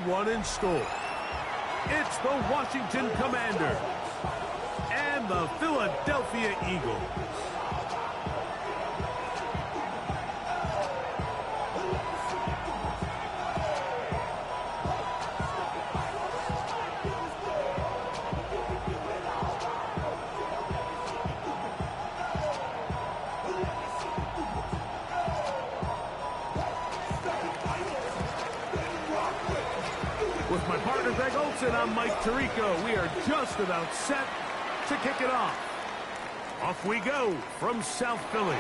one in store. It's the Washington Commanders and the Philadelphia Eagles. With my partner Greg Olson, I'm Mike Tirico. We are just about set to kick it off. Off we go from South Philly.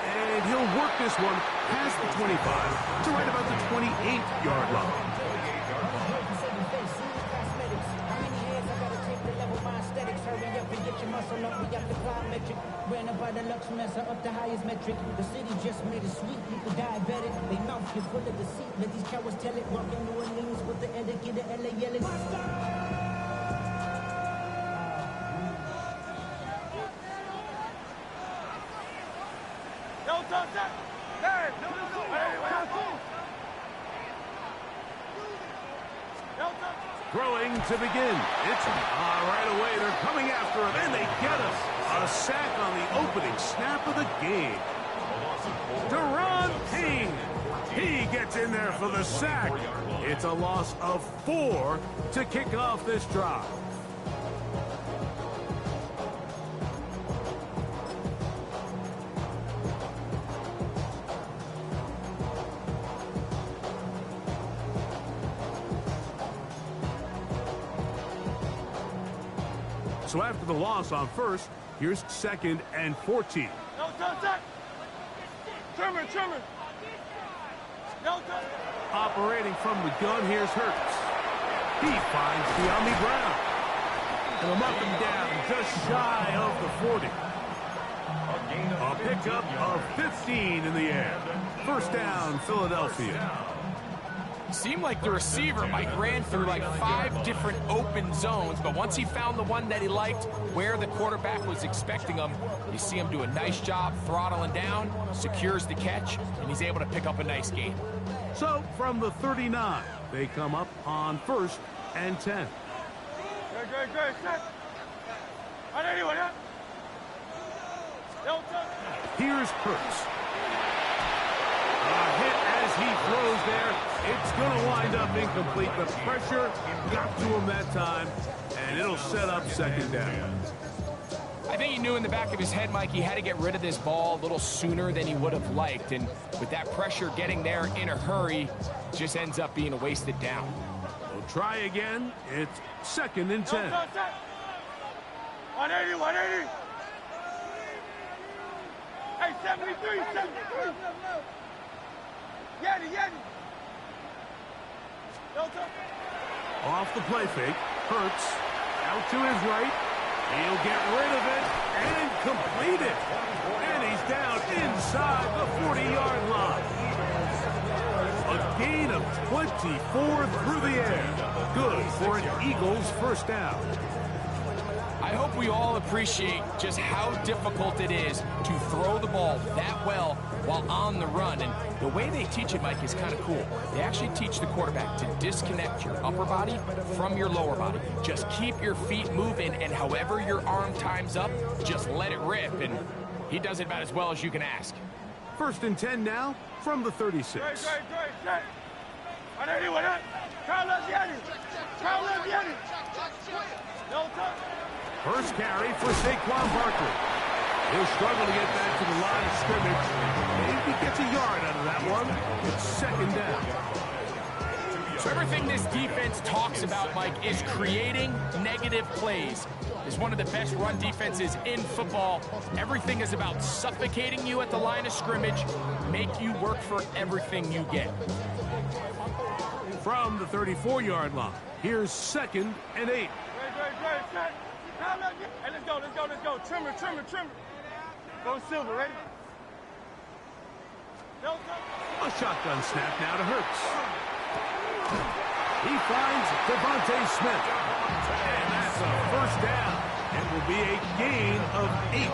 And he'll work this one past the 25 to right about the 28-yard line. By the Lux Messer up the highest metric. The city just made it sweet. People diabetic. They mouth is full of deceit. Let these cowards tell it. Walk in New Orleans with the etiquette of LA yelling. No, don't touch. Hey, no. Throwing to begin. It's right away. They're coming after him, and they get him. A sack on the opening snap of the game. Deron King. He gets in there for the sack. It's a loss of 4 to kick off this drive. So after the loss on first, here's 2nd and 14. No, touch. Trimmer. No, touch. Operating from the gun, here's Hurts. He finds De'Ami Brown. And him up and down, just shy of the 40. A pickup of 15 in the air. First down, Philadelphia. Seemed like the receiver, Mike, ran through like 5 different open zones, but once he found the one that he liked, where the quarterback was expecting him, you see him do a nice job throttling down, secures the catch, and he's able to pick up a nice gain. So, from the 39, they come up on 1st and 10. Great. Set. On anyone, huh? No, touch. Here's Hurts. A hit as he throws there. It's going to wind up incomplete. The pressure got to him that time, and it'll set up 2nd down. I think he knew in the back of his head, Mike, he had to get rid of this ball a little sooner than he would have liked. And with that pressure getting there in a hurry, just ends up being a wasted down. We'll try again. It's 2nd and 10. No, touch. 180. Hey, 73. Yeti. No, touch. Off the play fake. Hurts out to his right. He'll get rid of it and complete it. And he's down inside the 40-yard line. A gain of 24 through the air. Good for an Eagles first down. I hope we all appreciate just how difficult it is to throw the ball that well while on the run. And the way they teach it, Mike, is kind of cool. They actually teach the quarterback to disconnect your upper body from your lower body. Just keep your feet moving, and however your arm times up, just let it rip. And he does it about as well as you can ask. 1st and 10 now from the 36. Great. Set. On anyone, huh? Carlos Yeti. No, touch. First carry for Saquon Barkley. He'll struggle to get back to the line of scrimmage. Maybe gets a yard out of that one. It's 2nd down. So everything this defense talks about, Mike, is creating negative plays. It's one of the best run defenses in football. Everything is about suffocating you at the line of scrimmage, make you work for everything you get. From the 34-yard line, here's 2nd and 8. Great. Set. Hey, let's go. Trimmer. Go Silver, ready? No, A shotgun snap now to Hurts. He finds Devontae Smith. And that's a first down. It will be a gain of 8.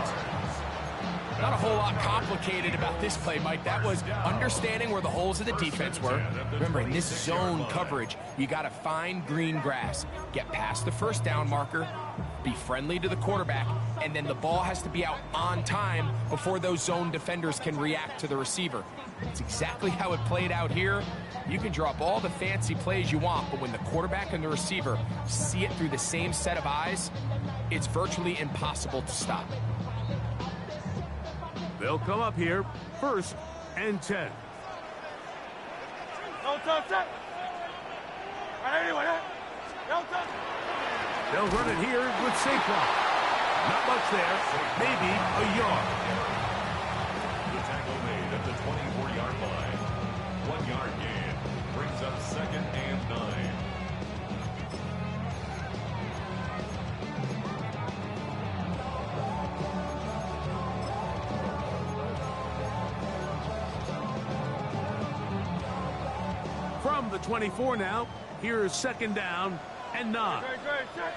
Not a whole lot complicated about this play, Mike. That was understanding where the holes of the defense were. Remember, in this zone coverage, you got to find green grass, get past the first down marker, be friendly to the quarterback, and then the ball has to be out on time before those zone defenders can react to the receiver. It's exactly how it played out here. You can draw up all the fancy plays you want, but when the quarterback and the receiver see it through the same set of eyes, it's virtually impossible to stop. They'll come up here, 1st and 10. Don't touch that. Don't touch. They'll run it here with Psfl. Not much there, maybe a yard. The tackle made at the 24-yard line. 1 yard gain brings up 2nd and 9. From the 24 now, here's 2nd down and 9. Great, check.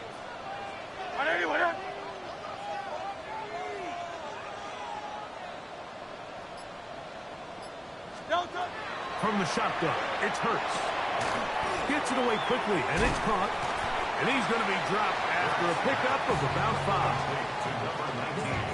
Don't touch. From the shotgun, it's Hurts. Gets it away quickly, and it's caught. And he's going to be dropped after a pickup of about 5.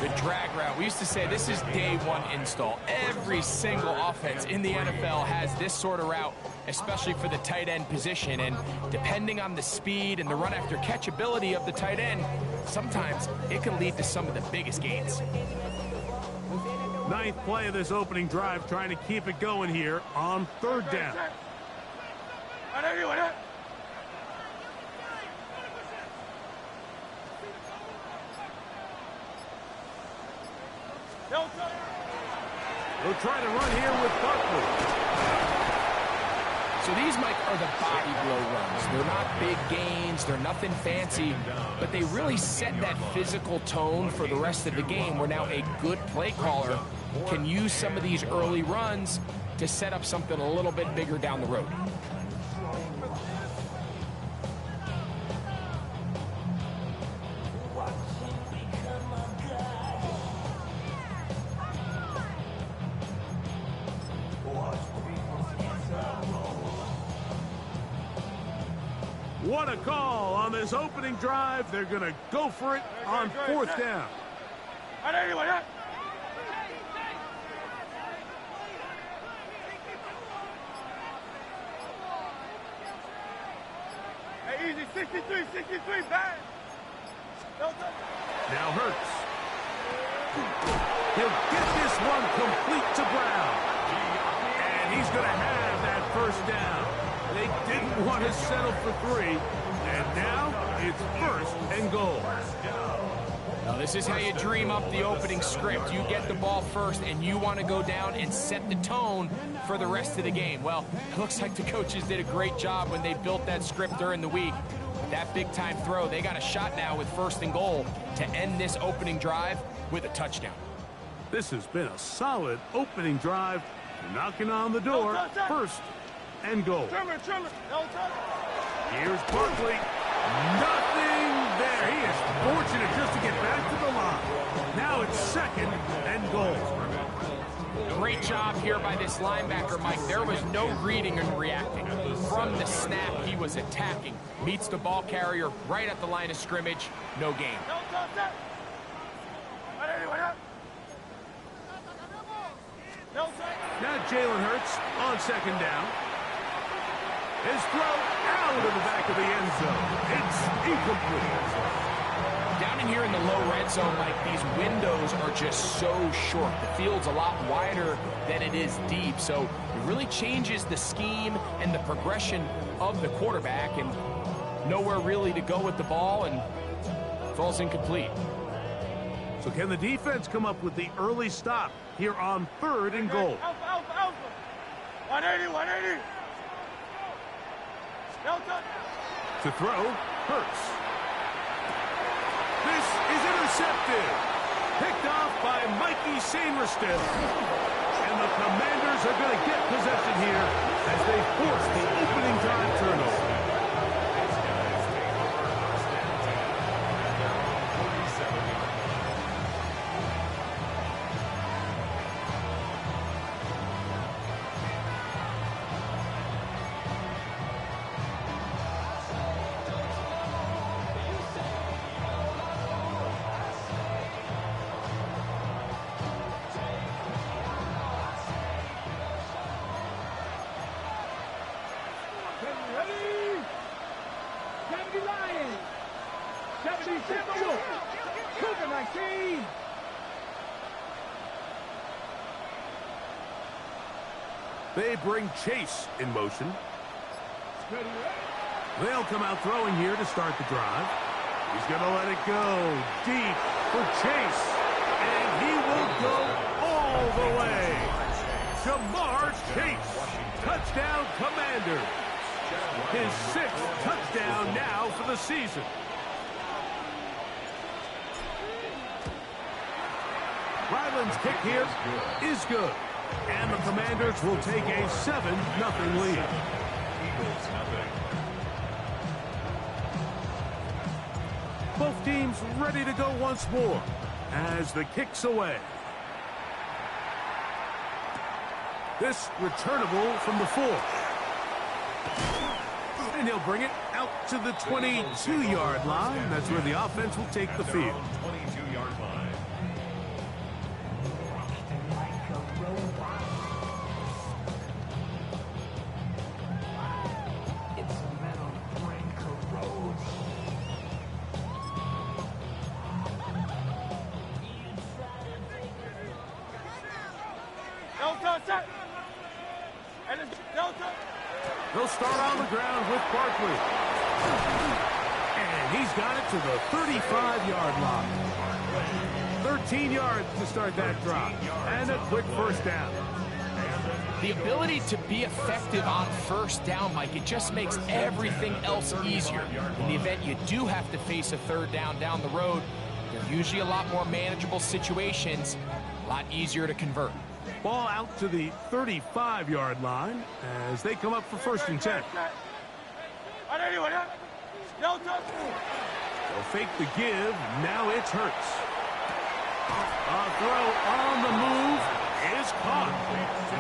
The drag route. We used to say this is day one install. Every single offense in the NFL has this sort of route, especially for the tight end position. And depending on the speed and the run after catch ability of the tight end, sometimes it can lead to some of the biggest gains. 9th play of this opening drive, trying to keep it going here on 3rd down. They'll try to run here with Barkley. So these, Mike, are the body blow runs. They're not big gains, they're nothing fancy, but they really set that physical tone for the rest of the game, where now a good play caller can use some of these early runs to set up something a little bit bigger down the road. What a call on this opening drive. They're going to go for it on 4th down. Hey, easy, 63, bad. Now Hurts. He'll get this one complete to Brown. And he's going to have that 1st down. They didn't want to settle for 3. And now it's 1st and goal. Now, this is how you dream up the opening script. You get the ball first, and you want to go down and set the tone for the rest of the game. Well, it looks like the coaches did a great job when they built that script during the week. With that big-time throw, they got a shot now with 1st and goal to end this opening drive with a touchdown. This has been a solid opening drive. Knocking on the door, 1st and goal. Trimmer. Don't touch. Here's Barkley. Nothing there. He is fortunate just to get back to the line. Now it's 2nd and goal. Great job here by this linebacker, Mike. There was no reading and reacting. From the snap, he was attacking. Meets the ball carrier right at the line of scrimmage. No gain. Don't touch that. Now Jalen Hurts on 2nd down. His throw out of the back of the end zone. It's incomplete. Down in here in the low red zone, Mike, these windows are just so short. The field's a lot wider than it is deep, so it really changes the scheme and the progression of the quarterback, and nowhere really to go with the ball, and falls incomplete. So can the defense come up with the early stop here on 3rd and goal? Alpha. 180. To throw, Hurts. This is intercepted. Picked off by Mikey Sainristil. And the Commanders are going to get possession here as they force the opening drive turnover. They bring Chase in motion. They'll come out throwing here to start the drive. He's going to let it go deep for Chase. And he will go all the way. Jamar Chase. Touchdown, Commanders. His 6th touchdown now for the season. Ryland's kick here is good. And the Commanders will take a 7-0 lead. Eagles nothing. Both teams ready to go once more as the kick's away. This returnable from the 4. And he'll bring it out to the 22-yard line. That's where the offense will take the field. 22-yard line. They'll start on the ground with Barkley. And he's got it to the 35-yard line. 13 yards to start that drive. And a quick first down. The ability to be effective on first down, Mike, it just makes everything else easier. In the event you do have to face a third down the road, they're usually a lot more manageable situations, a lot easier to convert. Ball out to the 35-yard line as they come up for 1st and 10. They'll fake the give. Now it's Hurts. A throw on the move is caught.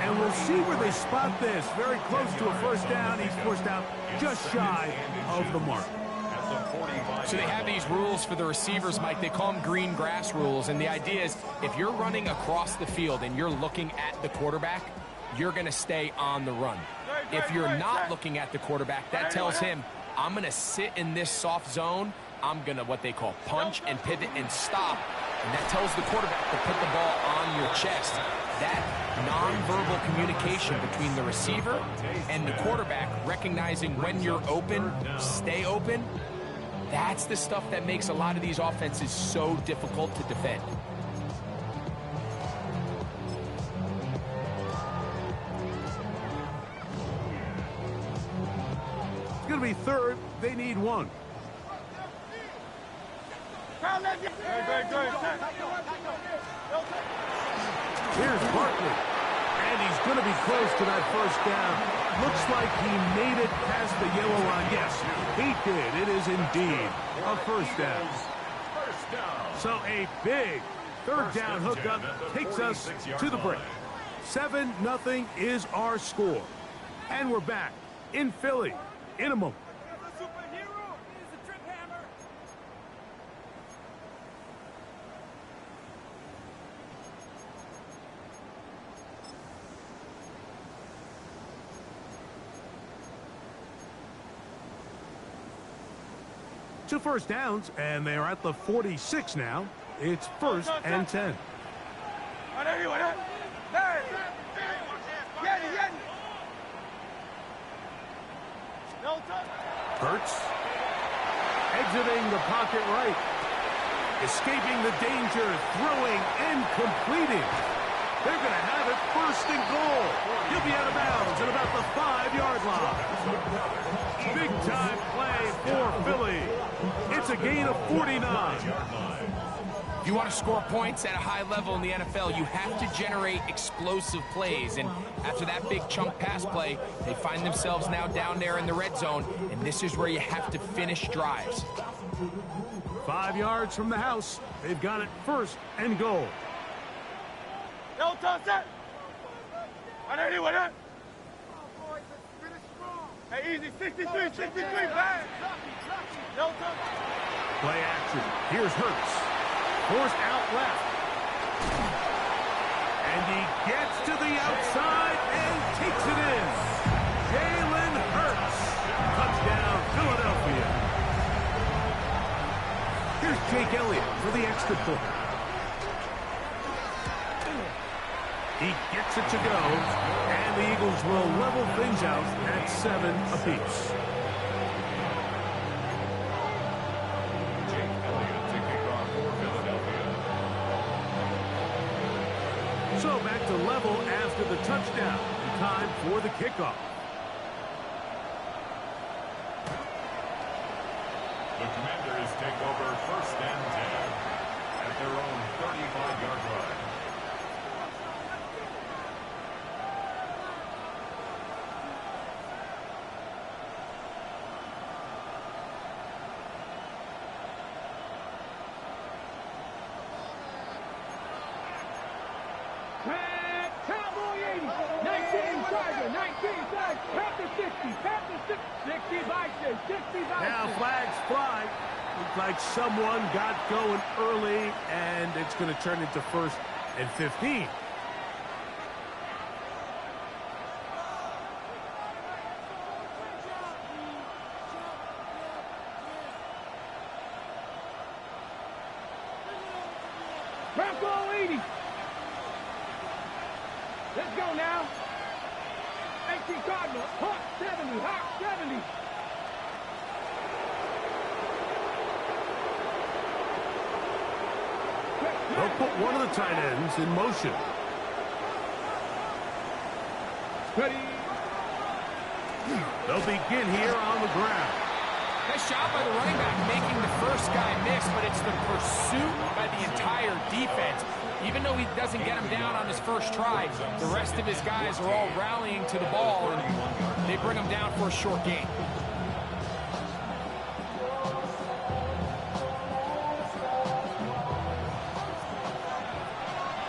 And we'll see where they spot this. Very close to a first down. He's forced out just shy of the mark. So they have these rules for the receivers, Mike. They call them green grass rules. And the idea is if you're running across the field and you're looking at the quarterback, you're going to stay on the run. If you're not looking at the quarterback, that tells him, I'm going to sit in this soft zone. I'm going to what they call punch and pivot and stop. And that tells the quarterback to put the ball on your chest. That nonverbal communication between the receiver and the quarterback, recognizing when you're open, stay open, that's the stuff that makes a lot of these offenses so difficult to defend. It's going to be 3rd. They need 1. Here's Barkley. And he's going to be close to that first down. Looks like he made it past the yellow line. Yes, he did. It is indeed a first down. So a big 3rd down hookup takes us to the break. 7-0 is our score. And we're back in Philly in a moment. Two first downs, and they are at the 46 now. It's 1st and 10. Hurts. Exiting the pocket right. Escaping the danger, throwing and completing. They're going to have it 1st and goal. He'll be out of bounds at about the 5-yard line. Big-time play for Philly. It's a gain of 49. If you want to score points at a high level in the NFL, you have to generate explosive plays. And after that big chunk pass play, they find themselves now down there in the red zone. And this is where you have to finish drives. 5 yards from the house. They've got it 1st and goal. Hey, easy, 63, bang! Play action. Here's Hurts. Forced out left. And he gets to the outside and takes it in. Jalen Hurts. Touchdown, Philadelphia. Jake Elliott for the extra point. He gets it to go, and the Eagles will level things out at 7 apiece. Jake Elliott to kick off for Philadelphia. So back to level after the touchdown. Time for the kickoff. The Commanders take over 1st and 10 at their own 35-yard line. Cowboy 80, 19 Tiger, 19 Tiger, Panther 60, Panther 60 Bison, 60 Bison. Now flags fly. Looks like someone got going early, and it's going to turn into 1st and 15. Bronco 80. Let's go now. 18 Cardinal, Hawk 70, Hawk 70. They'll put one of the tight ends in motion. Ready. They'll begin here on the ground. Nice job by the running back making the first guy miss, but it's the pursuit by the entire defense. Even though he doesn't get him down on his first try, the rest of his guys are all rallying to the ball, and they bring him down for a short gain.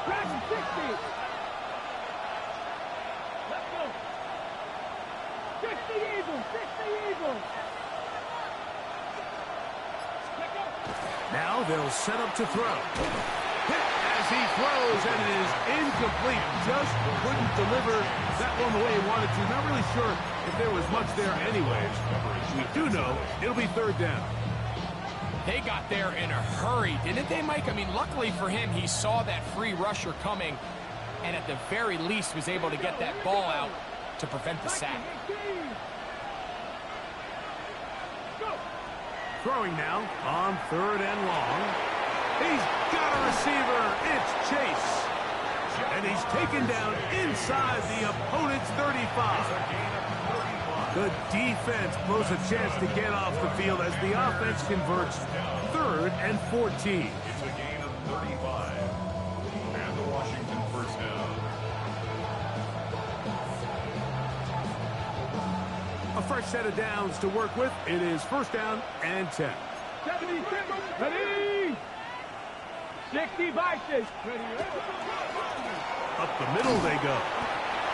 Dragon 60. Let's go. 60 Eagles, 60 Eagles. Let's go. Now they'll set up to throw. Hit as he throws, and it is incomplete. Just couldn't deliver that one the way he wanted to. Not really sure if there was much there anyways. We do know it'll be 3rd down. They got there in a hurry, didn't they, Mike? I mean, luckily for him, he saw that free rusher coming, and at the very least was able to get that ball out to prevent the sack. Throwing now on 3rd and long. He's got a receiver. It's Chase. And he's taken down inside the opponent's 35. The defense blows a chance to get off the field as the offense converts 3rd and 14. It's a gain of 35. And the Washington 1st down. A fresh set of downs to work with. It is 1st down and 10. 76. Ready. 60 Bison. Ready. Up the middle they go.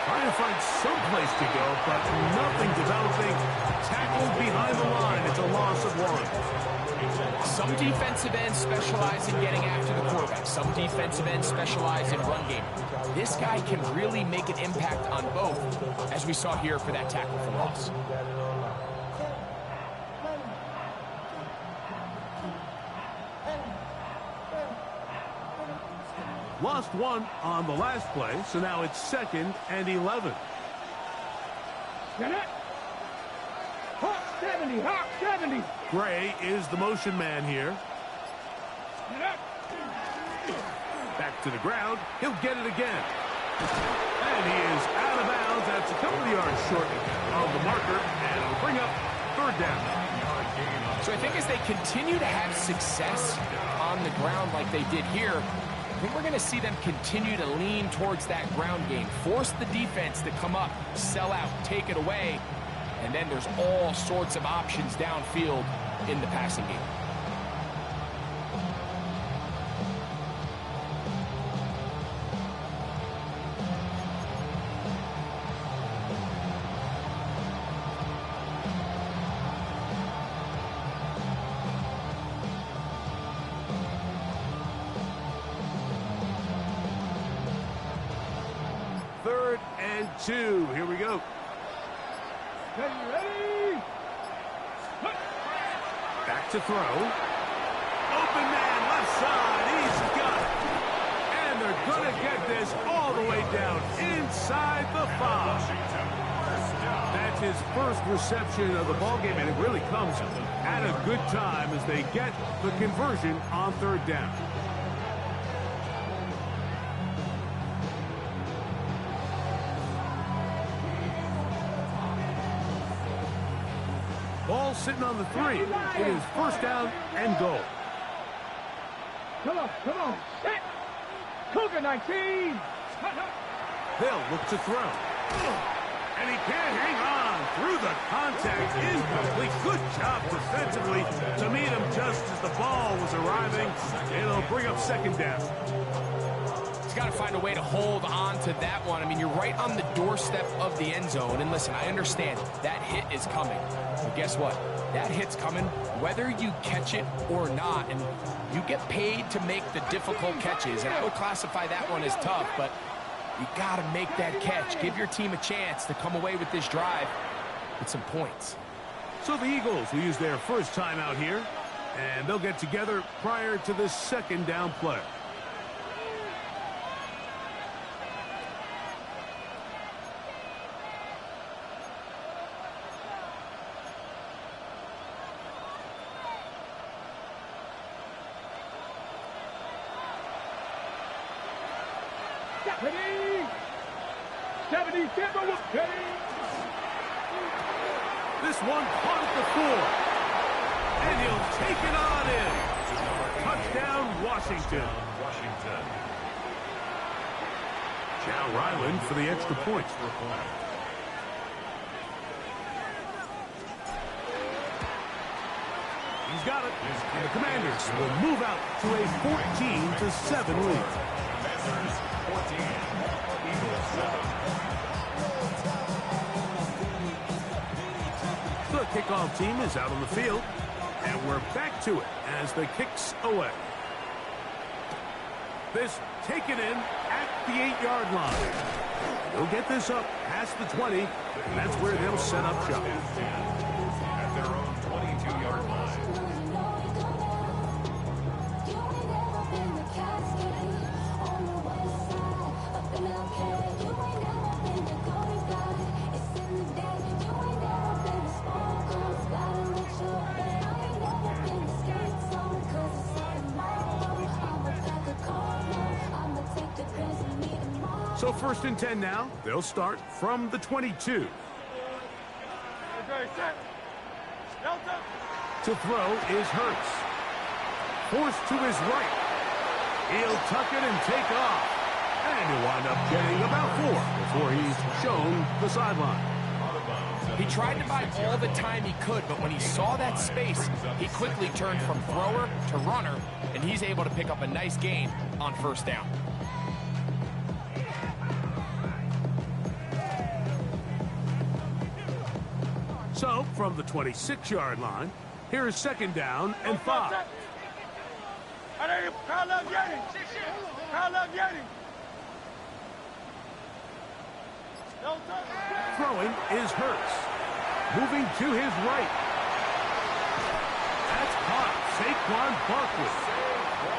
Trying to find some place to go, but nothing developing. Tackled behind the line. It's a loss of 1. Some defensive ends specialize in getting after the quarterback. Some defensive ends specialize in run game. This guy can really make an impact on both, as we saw here for that tackle for loss. Lost 1 on the last play, so now it's 2nd and 11. Get it. Hawk 70, Hawk 70. Gray is the motion man here. Get it. Back to the ground. He'll get it again. And he is out of bounds. That's a couple of yards short of the marker, and it'll bring up 3rd down. So I think as they continue to have success on the ground like they did here, I think we're going to see them continue to lean towards that ground game. Force the defense to come up, sell out, take it away, and then there's all sorts of options downfield in the passing game. Third and 2. Here we go. Ready. Back to throw. Open man, left side. He's got it. And they're going to get this all the way down inside the 5. That's his first reception of the ballgame, and it really comes at a good time as they get the conversion on 3rd down. Ball sitting on the 3. It is 1st down and goal. Come on. Set. Cougar 19. They'll look to throw. And he can't hang on through the contact. Incomplete. Good job defensively to meet him just as the ball was arriving. It'll bring up 2nd down. He's got to find a way to hold on to that one. I mean, you're right on the doorstep of the end zone. And listen, I understand that hit is coming. But guess what? That hit's coming whether you catch it or not. And you get paid to make the difficult catches. And I would classify that one as tough, but you got to make that catch. Give your team a chance to come away with this drive with some points. So the Eagles will use their first time out here, and they'll get together prior to the 2nd down play. This one caught at the 4. And he'll take it on in. Touchdown, Washington. Chow Ryland for the extra point. He's got it. And the Commanders will move out to a 14-7 lead. Commanders 14, Eagles 7. The kickoff team is out on the field, and we're back to it as the kick's away. This taken in at the 8-yard line. They'll get this up past the 20, and that's where they'll set up shop. At their own 22-yard line. So 1st and 10 now. They'll start from the 22. To throw is Hurts. Forced to his right. He'll tuck it and take off. And he'll wind up getting about 4 before he's shown the sideline. He tried to buy all the time he could, but when he saw that space, he quickly turned from thrower to runner, and he's able to pick up a nice gain on 1st down. So, from the 26-yard line, here is 2nd down and 5. Throwing is Hurts. Moving to his right. That's caught. Saquon Barkley.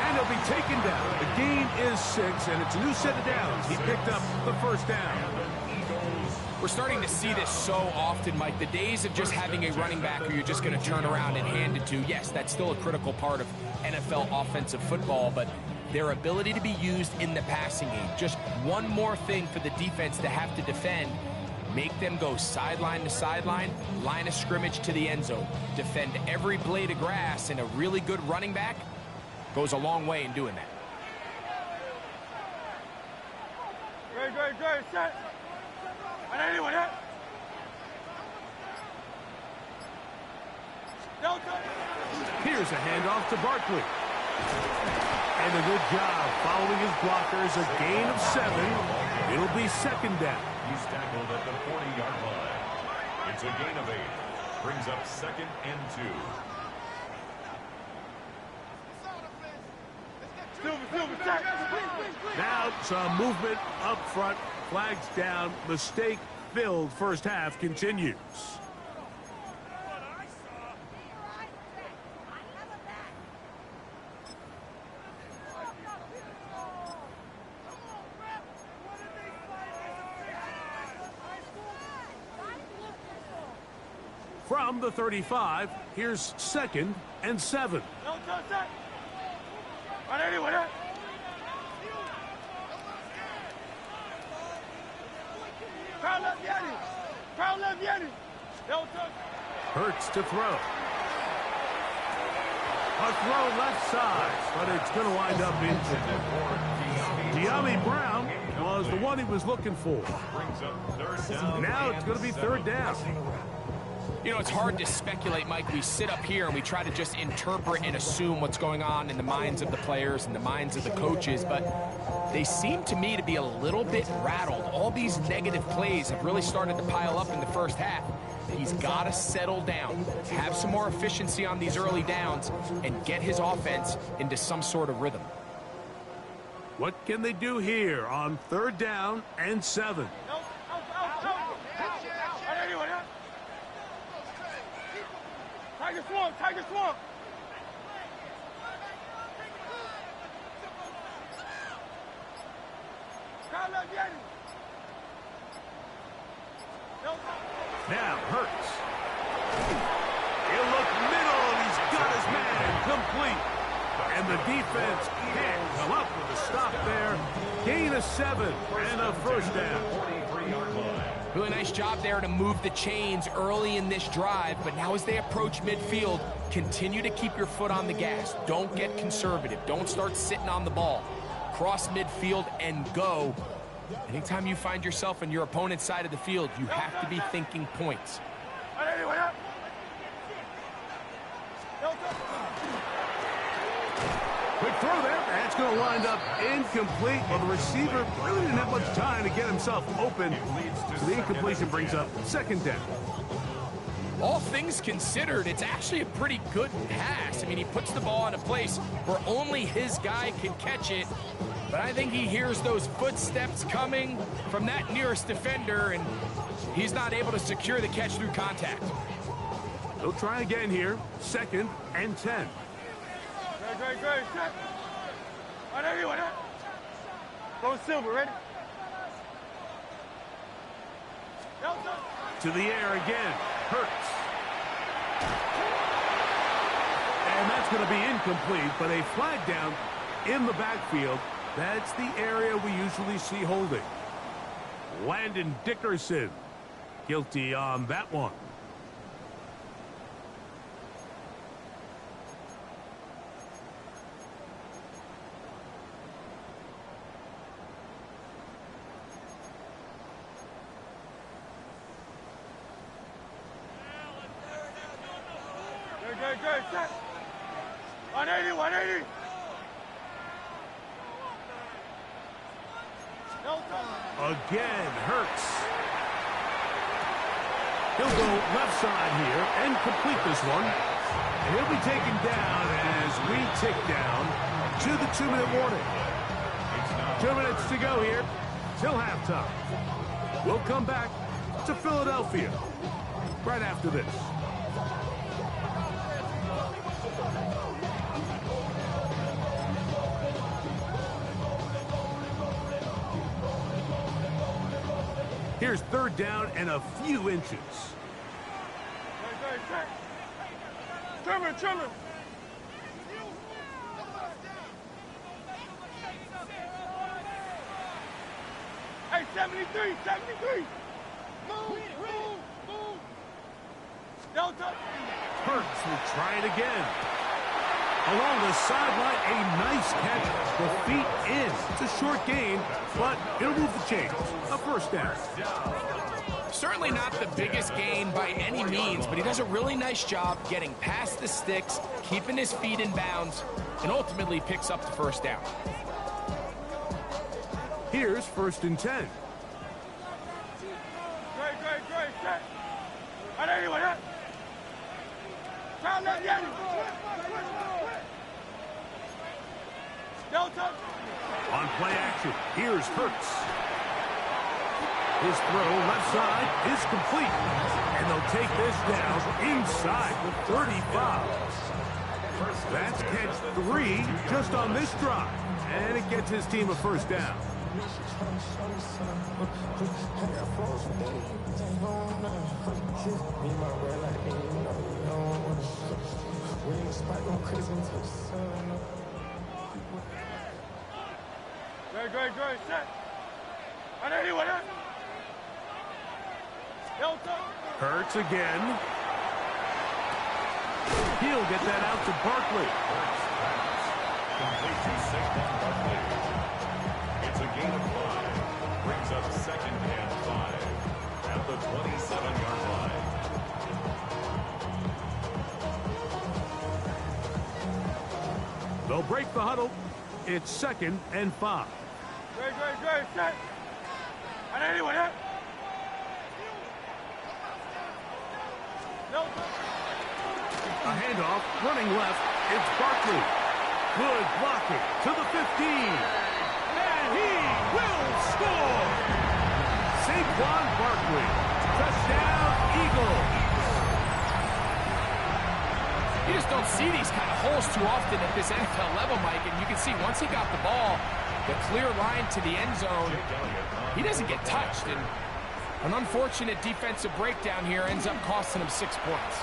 And he'll be taken down. The gain is 6, and it's a new set of downs. He picked up the 1st down. We're starting to see this so often, Mike. The days of just having a running back who you're just going to turn around and hand it to, yes, that's still a critical part of NFL offensive football, but their ability to be used in the passing game, just one more thing for the defense to have to defend, make them go sideline to sideline, line of scrimmage to the end zone, defend every blade of grass, and a really good running back goes a long way in doing that. Great, set. Here's a handoff to Barkley. And a good job following his blockers. A gain of 7. It'll be 2nd down. He's tackled at the 40-yard line. It's a gain of 8. Brings up 2nd and 2. Now some movement up front. Flags down. Mistake-filled first half continues. From the 35, here's 2nd and 7. Hurts to throw. A throw left side, but it's going to wind up in De'Ami Brown was the one he was looking for. Now it's going to be 3rd down. You know, it's hard to speculate, Mike. We sit up here and we try to just interpret and assume what's going on in the minds of the players and the minds of the coaches, but they seem to me to be a little bit rattled. All these negative plays have really started to pile up in the first half. He's got to settle down, have some more efficiency on these early downs, and get his offense into some sort of rhythm. What can they do here on 3rd down and 7? Tiger swamp, Tiger swamp. Now Hurts. He'll look middle, and he's got his man complete. And the defense can't come up with a stop there. Gain of 7 and a 1st down. Really nice job there to move the chains early in this drive, but now as they approach midfield, continue to keep your foot on the gas. Don't get conservative. Don't start sitting on the ball. Cross midfield and go. Anytime you find yourself on your opponent's side of the field, you have to be thinking points. Quick throw there. That's going to wind up incomplete. Well, the receiver really didn't have much time to get himself open. So the incompletion brings up 2nd down. All things considered, it's actually a pretty good pass. I mean, he puts the ball in a place where only his guy can catch it. But I think he hears those footsteps coming from that nearest defender, and he's not able to secure the catch through contact. They'll try again here. 2nd and 10. Great. Go Silver, ready? To the air again. Hurts. And that's going to be incomplete, but a flag down in the backfield. That's the area we usually see holding. Landon Dickerson guilty on that one. Good. 180. Again, Hurts. He'll go left side here and complete this one. And he'll be taken down as we tick down to the 2-minute warning. 2 minutes to go here till halftime. We'll come back to Philadelphia right after this. Here's 3rd down and a few inches. Trimmer. Hey, 73. Move. Delta. Hurts will try it again. Along the sideline, a nice catch. The feet in. It's a short gain, but it'll move the chains. A 1st down. Certainly not the biggest gain by any means, but he does a really nice job getting past the sticks, keeping his feet in bounds, and ultimately picks up the 1st down. Here's 1st and 10. Great. Set. Anyway, Delta. On play action, here's Hurts. His throw left side is complete. And they'll take this down inside the 35. That's catch 3 just on this drive. And it gets his team a 1st down. Great, set. On anyone, Hurts again. He'll get that out to Barkley. Complete to Saquon Barkley. It's a gain of 5. Brings up second and 5 at the 27-yard line. They'll break the huddle. It's second and 5. Great, set. On anyone, A handoff, running left. It's Barkley. Good blocking to the 15. And he will score. Saquon Barkley. Touchdown, Eagles. You just don't see these kind of holes too often at this NFL level, Mike. And you can see once he got the ball, the clear line to the end zone, he doesn't get touched. And an unfortunate defensive breakdown here ends up costing him 6 points.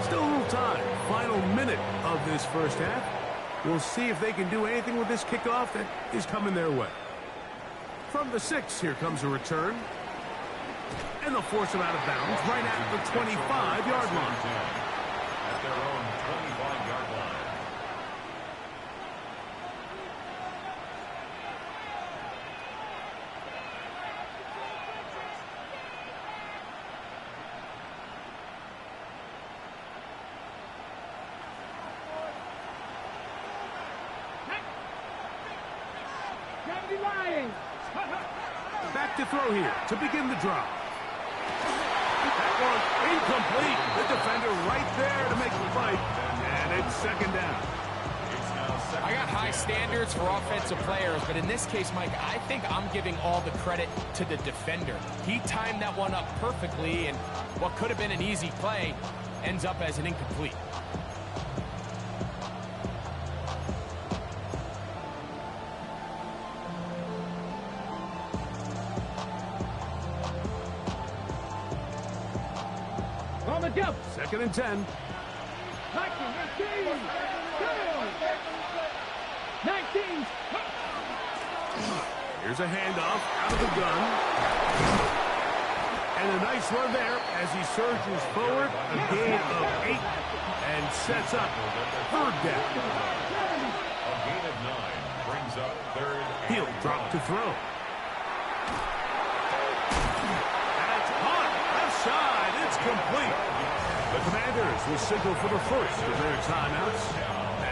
Still a little time. Final minute of this first half. We'll see if they can do anything with this kickoff that is coming their way. From the 6, here comes a return. And they'll force him out of bounds right at the 25-yard line. At their own 25-yard line. Back to throw here to begin the drive. That one incomplete. The defender right there to make the fight. And it's second down. I got high standards for offensive players, but in this case, Mike, I think I'm giving all the credit to the defender. He timed that one up perfectly, and what could have been an easy play ends up as an incomplete. On the jump. Second and 10. 19. Here's a handoff out of the gun. And a nice run there as he surges forward. A gain of 8 and sets up third down. A gain of 9 brings up third. He'll drop to throw. That's hot. Left side. It's complete. The Commanders will signal for the first of their timeouts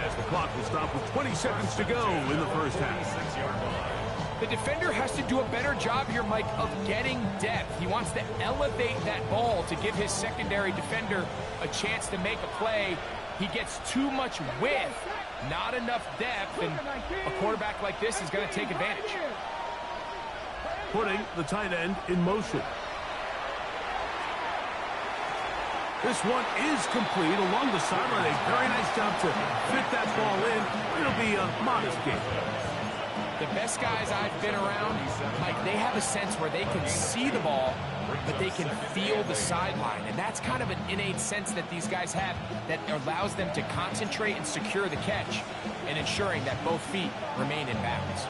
as the clock will stop with 20 seconds to go in the first half. The defender has to do a better job here, Mike, of getting depth. He wants to elevate that ball to give his secondary defender a chance to make a play. He gets too much width, not enough depth, and a quarterback like this is going to take advantage. Putting the tight end in motion. This one is complete along the sideline. A very nice job to fit that ball in. It'll be a modest game. The best guys I've been around, Mike, they have a sense where they can see the ball, but they can feel the sideline. And that's kind of an innate sense that these guys have that allows them to concentrate and secure the catch and ensuring that both feet remain in bounds.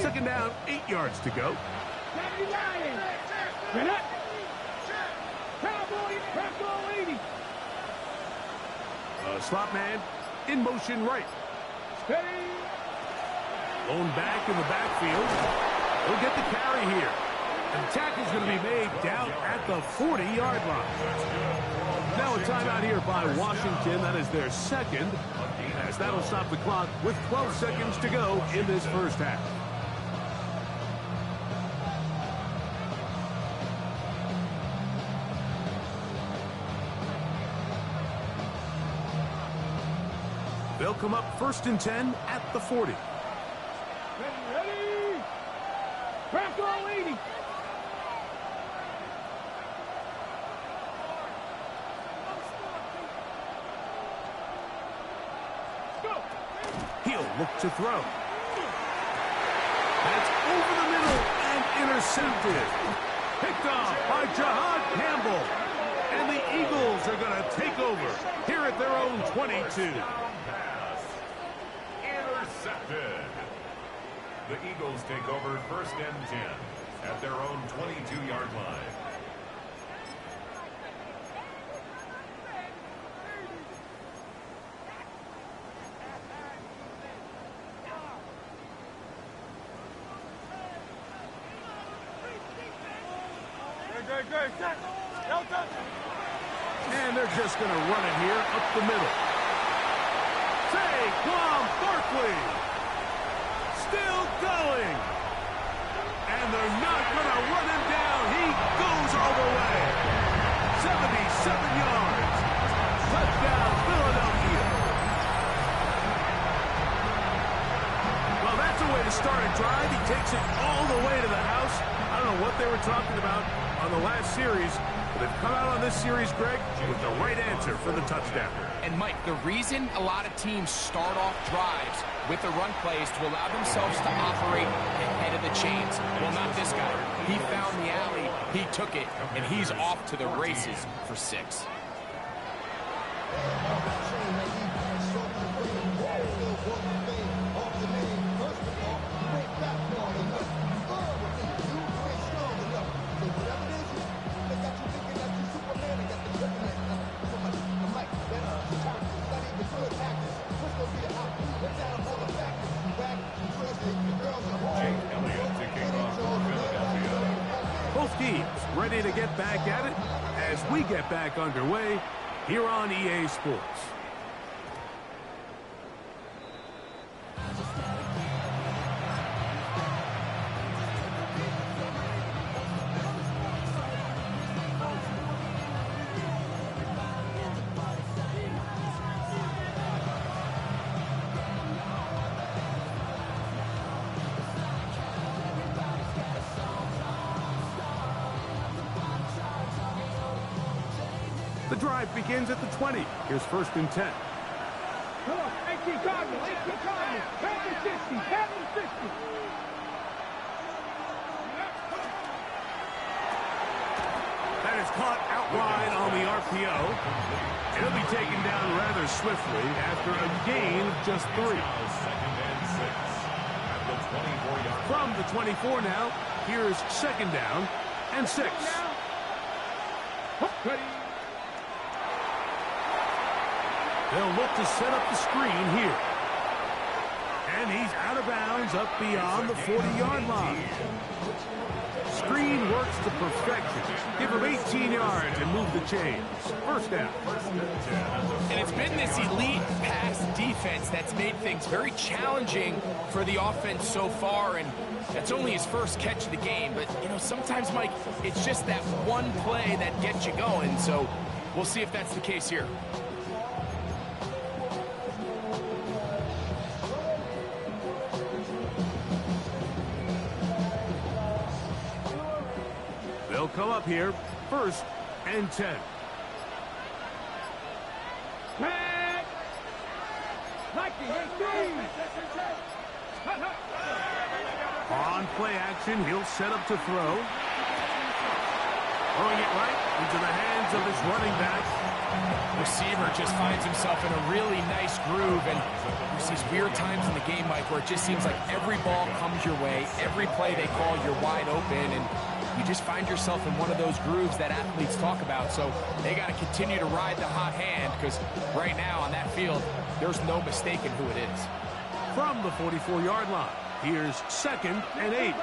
Second down, 8 yards to go. Slot man in motion right. Lone back in the backfield. He'll get the carry here. And the tackle's going to be made down at the 40-yard line. Now a timeout here by Washington. That is their second, as that'll stop the clock with 12 seconds to go in this first half. They'll come up first and 10 at the 40. Ready. Crack all 80. look to throw. That's over the middle and intercepted. Picked off by Jahad Campbell. And the Eagles are going to take over here at their own 22. Intercepted. The Eagles take over 1st and 10 at their own 22-yard line. And they're just going to run it here up the middle. Saquon Barkley. Still going. And they're not going to run him down. He goes all the way. 77 yards. Touchdown, Philadelphia. Well, that's a way to start a drive. He takes it all the way to the house. I don't know what they were talking about on the last series, but they've come out on this series, Greg, with the right answer for the touchdown. And, Mike, the reason a lot of teams start off drives with the run play is to allow themselves to operate ahead of the chains. Well, not this guy. He found the alley, he took it, and he's off to the races for 6. Both teams ready to get back at it as we get back underway here on EA Sports. The drive begins at the 20. Here's 1st and 10. Come on, 18 Cardinals, 18 Cardinals. Pass the 60, pass the 60. That is caught out wide on the RPO. It'll be taken down rather swiftly after a gain of just 3. 2nd and 6 at the 24-yard line. From the 24 now, here's 2nd down and 6. They'll look to set up the screen here. And he's out of bounds up beyond the 40-yard line. Screen works to perfection. Give him 18 yards and move the chains. 1st down. And it's been this elite pass defense that's made things very challenging for the offense so far, and that's only his first catch of the game. But, you know, sometimes, Mike, it's just that one play that gets you going, so we'll see if that's the case here. They'll come up here, 1st and 10. On play action, he'll set up to throw. Throwing it right into the hands of his running back. Receiver just finds himself in a really nice groove, and there's these weird times in the game, Mike, where it just seems like every ball comes your way, every play they call, you're wide open, and you just find yourself in one of those grooves that athletes talk about. So they got to continue to ride the hot hand, because right now on that field, there's no mistaking who it is. From the 44-yard line, here's 2nd and 8.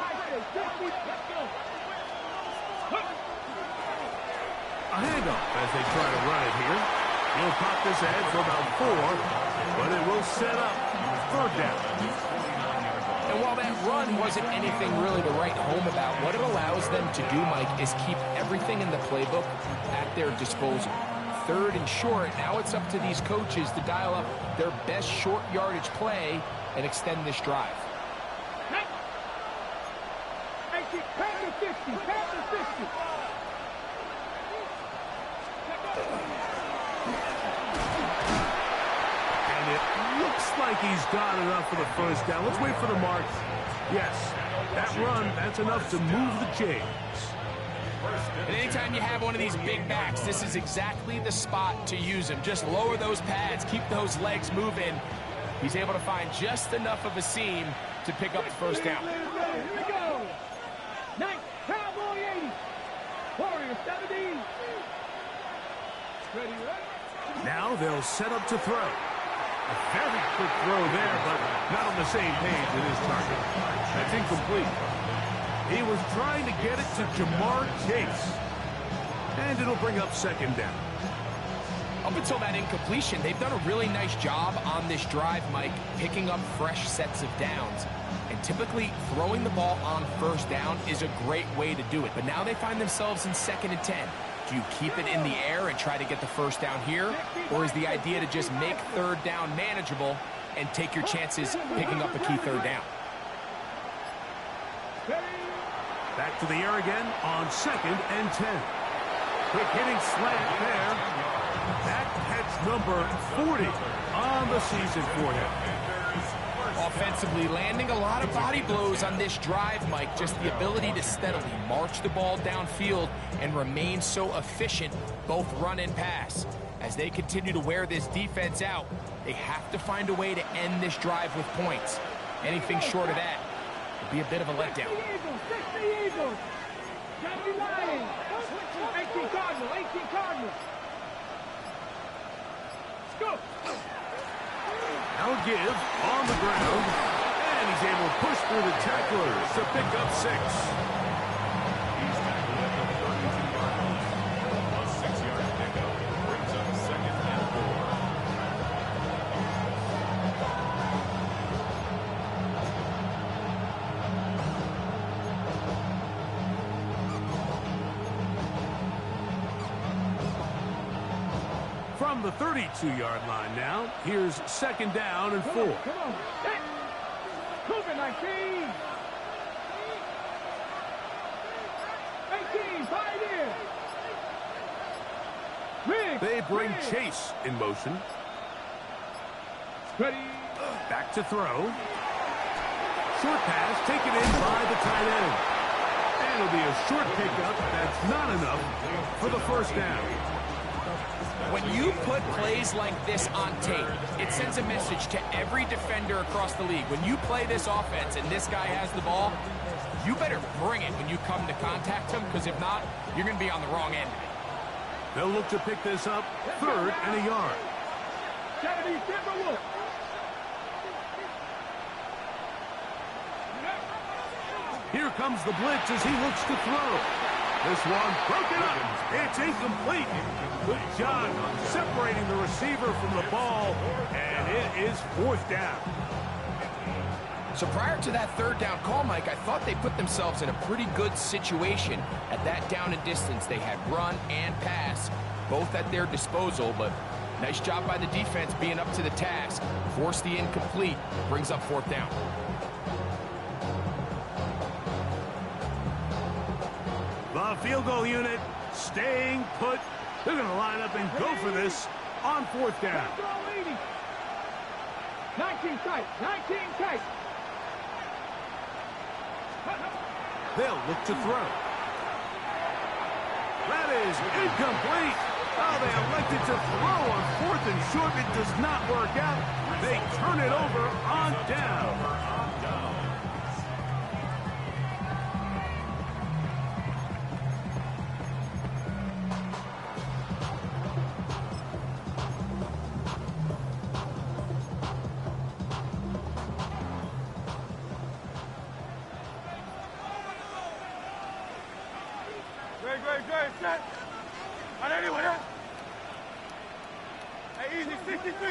A handoff as they try to run it here. He'll pop this ahead for about 4, but it will set up 3rd down. And while that run wasn't anything really to write home about, what it allows them to do, Mike, is keep everything in the playbook at their disposal. 3rd and short, now it's up to these coaches to dial up their best short yardage play and extend this drive. And And it looks like he's got enough for the first down. Let's wait for the mark. Yes, that run, that's enough to move the chains. And anytime you have one of these big backs, this is exactly the spot to use him. Just lower those pads, keep those legs moving. He's able to find just enough of a seam to pick up the first down. Here we go. Cowboy 80. Warrior 70. Ready, right? Now they'll set up to throw. A very quick throw there, but not on the same page with his target. That's incomplete. He was trying to get it to Jamar Chase. And it'll bring up second down. Up until that incompletion, they've done a really nice job on this drive, Mike, picking up fresh sets of downs. And typically, throwing the ball on first down is a great way to do it. But now they find themselves in 2nd and 10. Do you keep it in the air and try to get the first down here? Or is the idea to just make third down manageable and take your chances picking up a key third down? Back to the air again on 2nd and 10. Quick hitting slant there. That catch number 40 on the season for him. Offensively, landing a lot of body blows on this drive, Mike. Just the ability to steadily march the ball downfield and remain so efficient, both run and pass. As they continue to wear this defense out, they have to find a way to end this drive with points. Anything short of that would be a bit of a letdown. 60 Eagles. 70 Lions. 18 Cardinals. 18 Cardinals. Go. Now give on the ground, and he's able to push through the tacklers to pick up 6. He's tackled at the 32-yard line. A 6-yard pickup brings up 2nd and 4. From the 32-yard line now, here's 2nd down and 4. Come on. Cougar 19. 18. 5 in. They bring Chase in motion. Ready. Back to throw. Short pass taken in by the tight end. And it'll be a short pickup. That's not enough for the first down. When you put plays like this on tape, it sends a message to every defender across the league. When you play this offense and this guy has the ball, you better bring it when you come to contact him, because if not, you're going to be on the wrong end. They'll look to pick this up 3rd and a yard. 70 Timberwolves. Here comes the blitz as he looks to throw. This one broken up. It's incomplete. Good job separating the receiver from the ball, and it is 4th down. So prior to that 3rd down call, Mike, I thought they put themselves in a pretty good situation at that down and distance. They had run and pass, both at their disposal, but nice job by the defense being up to the task. Force the incomplete, brings up 4th down. The field goal unit staying put. They're going to line up and go for this on 4th down. 19 tight. 19 tight. They'll look to throw. That is incomplete. Oh, they elected to throw on 4th and short. It does not work out. They turn it over on down. Great, set. On anyone else? Hey, easy, 63,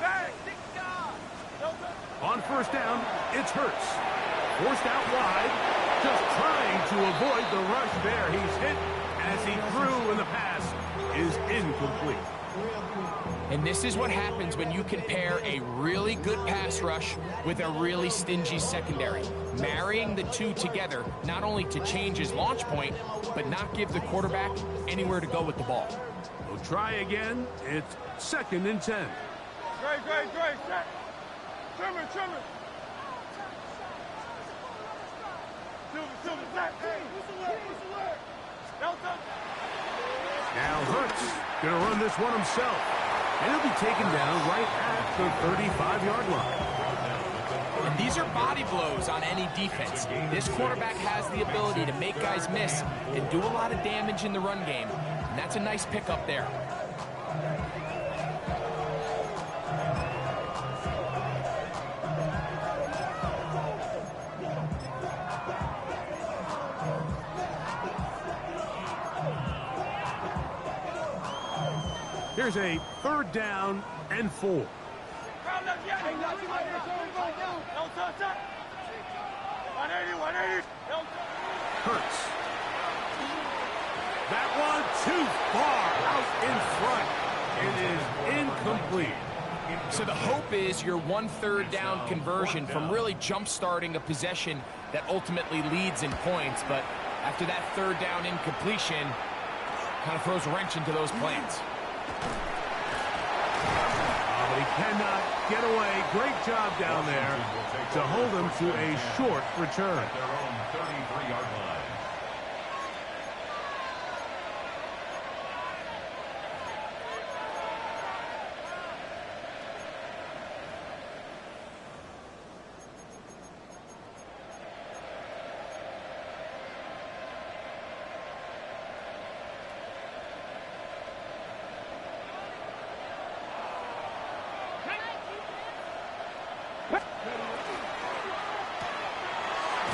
back. On 1st down, it's Hurts. Forced out wide, just trying to avoid the rush there. He's hit as he threw, and the pass is incomplete. And this is what happens when you can pair a really good pass rush with a really stingy secondary. Marrying the two together, not only to change his launch point, but not give the quarterback anywhere to go with the ball. We'll try again. It's 2nd and 10. Great. Set. Trimmer. Silver, set. Hey, who's the word? Delta. Now Hurts going to run this one himself. And he'll be taken down right at the 35-yard line. And these are body blows on any defense. This quarterback has the ability to make guys miss and do a lot of damage in the run game. And that's a nice pickup there. Here's a 3rd down and 4. Hurts. That one too far out in front. It is incomplete. So the hope is your 1 3rd down conversion from really jump-starting a possession that ultimately leads in points. But after that 3rd down incompletion, kind of throws a wrench into those plans. But he cannot get away. Great job down there to hold him to a short return. At their own 33-yard line.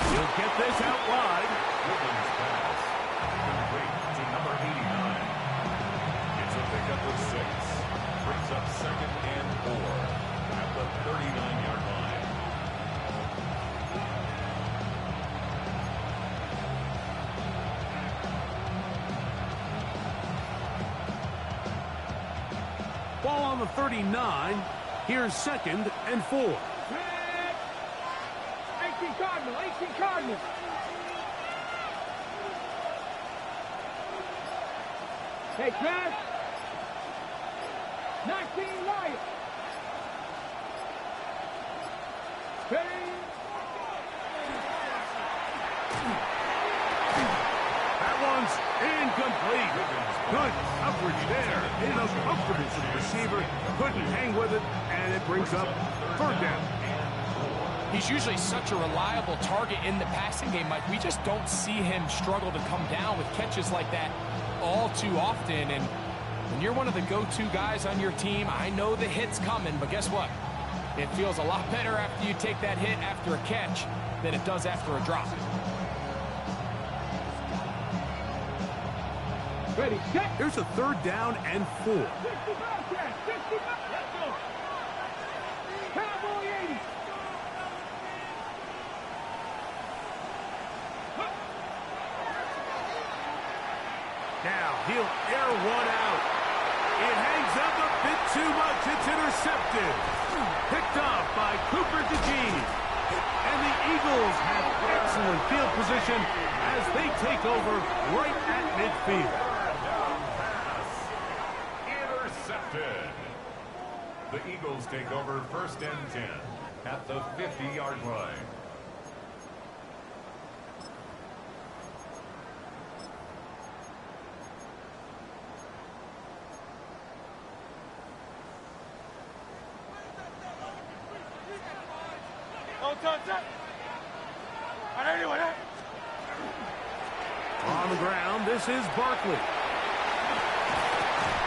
He'll get this out wide. Williams pass. Complete to number 89. It's a pickup of 6. Brings up 2nd and 4 at the 39-yard line. Ball on the 39. Here's 2nd and 4. 18 Cardinals. Hey, Trav. 19 Lions. Ready? That one's incomplete. Good coverage there. Uncomfortable for the receiver. Couldn't hang with it, and it brings up 3rd down. He's usually such a reliable target in the passing game, Mike. We just don't see him struggle to come down with catches like that all too often. And when you're one of the go-to guys on your team, I know the hit's coming, but guess what? It feels a lot better after you take that hit after a catch than it does after a drop. Ready, set. Here's a 3rd down and 4. 65, Trav. 65. Let's go. Cowboy 80. Now he'll air one out. It hangs up a bit too much. It's intercepted. Picked off by Cooper DeJean. And the Eagles have excellent field position as they take over right at midfield. Intercepted. The Eagles take over 1st and 10 at the 50-yard line. On the ground, this is Barkley.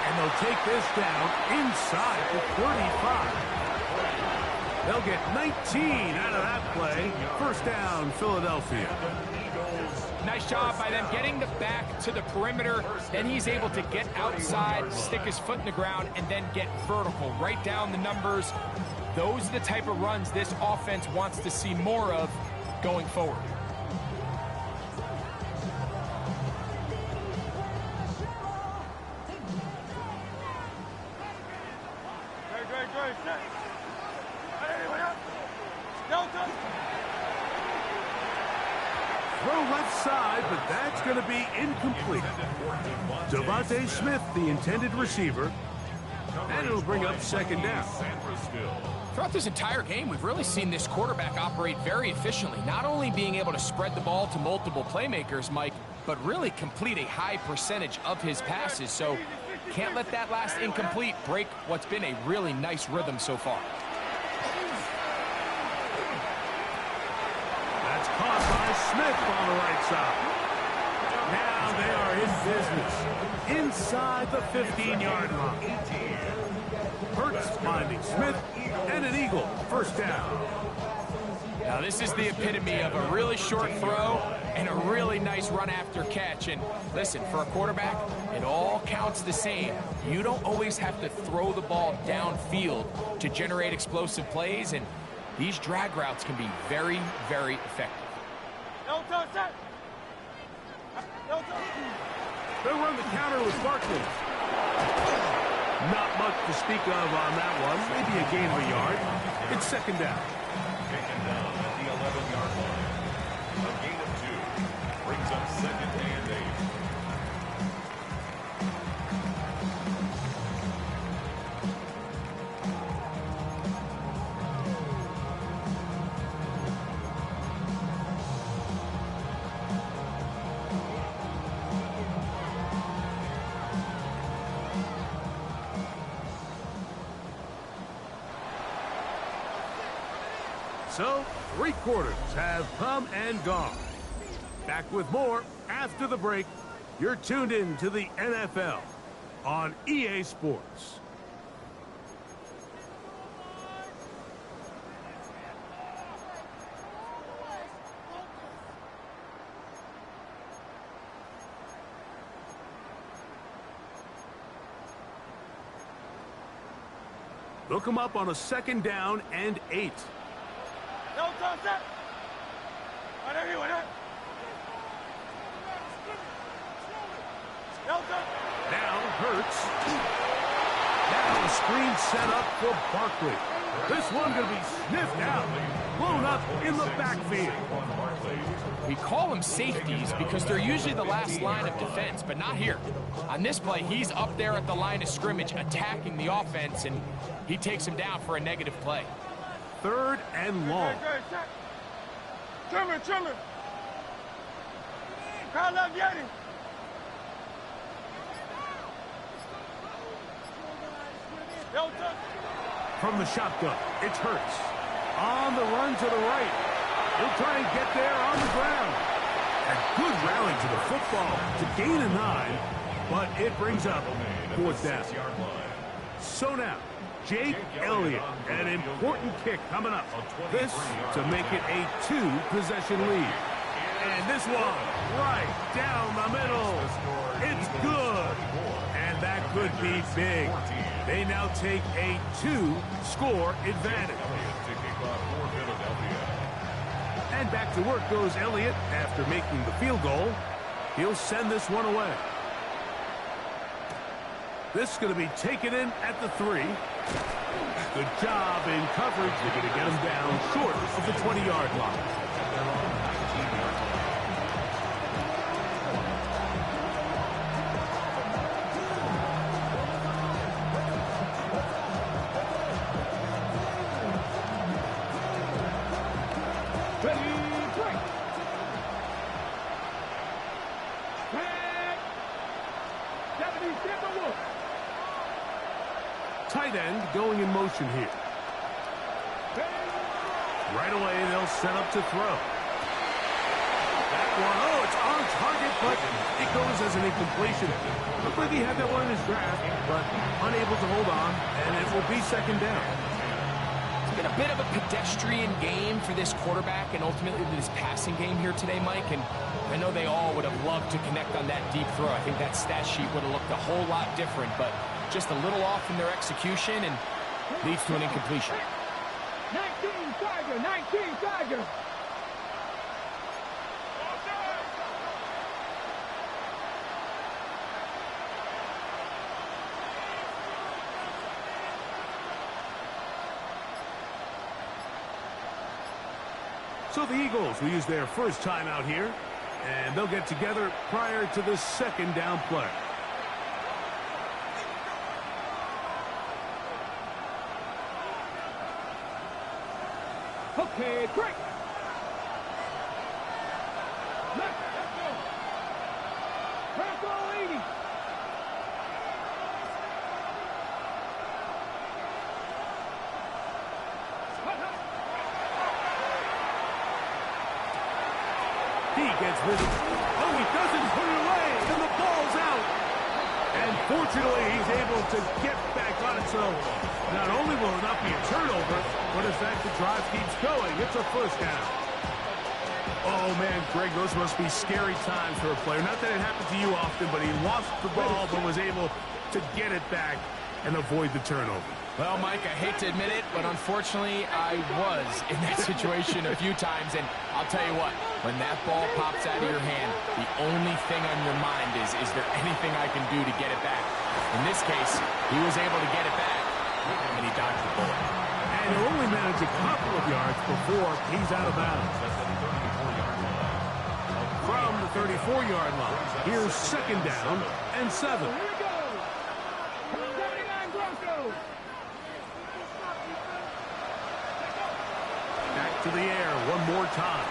And they'll take this down inside the 35. They'll get 19 out of that play. 1st down, Philadelphia. Nice job by them getting the back to the perimeter. Then he's able to get outside, stick his foot in the ground, and then get vertical. Right down the numbers. Those are the type of runs this offense wants to see more of going forward. Throw left side, but that's going to be incomplete. Devontae Smith, the intended receiver. And it'll bring up second down. Throughout this entire game, we've really seen this quarterback operate very efficiently, not only being able to spread the ball to multiple playmakers, Mike, but really complete a high percentage of his passes. So can't let that last incomplete break what's been a really nice rhythm so far. That's caught by Smith on the right side. Now they are in business inside the 15-yard line. Hurts finding Smith, and an Eagle first down. Now this is the epitome of a really short throw and a really nice run after catch. And listen, for a quarterback, it all counts the same. You don't always have to throw the ball downfield to generate explosive plays, and these drag routes can be very, very effective. They'll run the counter with Barkley. Not much to speak of on that one. Maybe a gain of a yard. It's second down. Taken down at the 11-yard line. A gain of 2. Brings up second and 8. So, 3 quarters have come and gone. Back with more after the break. You're tuned in to the NFL on EA Sports. Look them up on a second down and 8. Now Hurts. Now a screen set up for Barkley. This one going to be sniffed out. Blown up in the backfield. We call them safeties because they're usually the last line of defense, but not here. On this play, he's up there at the line of scrimmage attacking the offense, and he takes him down for a negative play. 3rd and long. Trimmer. Crowd love Yeti. From the shotgun, it's Hurts. On the run to the right. He'll try and get there on the ground. A good rally to the football to gain a 9, but it brings up 4th down. So now, Jake Elliott, an important kick coming up. This to make it a 2-possession lead. And this one, right down the middle. It's good. And that could be big. They now take a 2-score advantage. And back to work goes Elliott after making the field goal. He'll send this one away. This is going to be taken in at the 3. Good job in coverage. They're going to get him down short of the 20-yard line. Tight end going in motion here. Right away, they'll set up to throw. That one, it's on target, but it goes as an incompletion. Looked like he had that one in his grasp, but unable to hold on, and it will be second down. It's been a bit of a pedestrian game for this quarterback and ultimately this passing game here today, Mike, and I know they all would have loved to connect on that deep throw. I think that stat sheet would have looked a whole lot different, but just a little off in their execution and leads to an incompletion. 19 Tiger. So the Eagles will use their first time out here, and they'll get together prior to the second down play. Head break. Left. Purple 80. He gets rid of it. Oh, he doesn't put it away, and the ball's out. And fortunately, he's able to get back on it, so not only will it not be a turnover, but in fact, the drive keeps going. It's a first down. Oh, man, Greg, those must be scary times for a player. Not that it happened to you often, but he lost the ball but was able to get it back and avoid the turnover. Well, Mike, I hate to admit it, but unfortunately, I was in that situation a few times, and I'll tell you what, when that ball pops out of your hand, the only thing on your mind is there anything I can do to get it back? In this case, he was able to get it back, and he dodged the bullet. And he'll only manage a couple of yards before he's out of bounds. From the 34-yard line, here's second down and 7. Here we go. 79 Broncos. Back to the air one more time.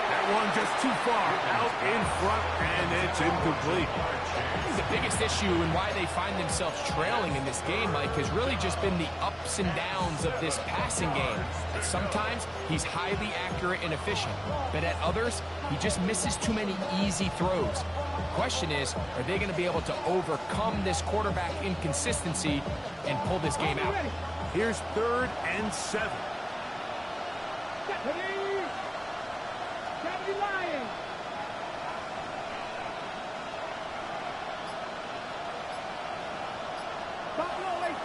That one just too far out in front, and it's incomplete. I think the biggest issue and why they find themselves trailing in this game, Mike, has really just been the ups and downs of this passing game. And sometimes he's highly accurate and efficient, but at others, he just misses too many easy throws. The question is, are they going to be able to overcome this quarterback inconsistency and pull this game out? Here's third and 7. Deputy Lions. Buffalo 18.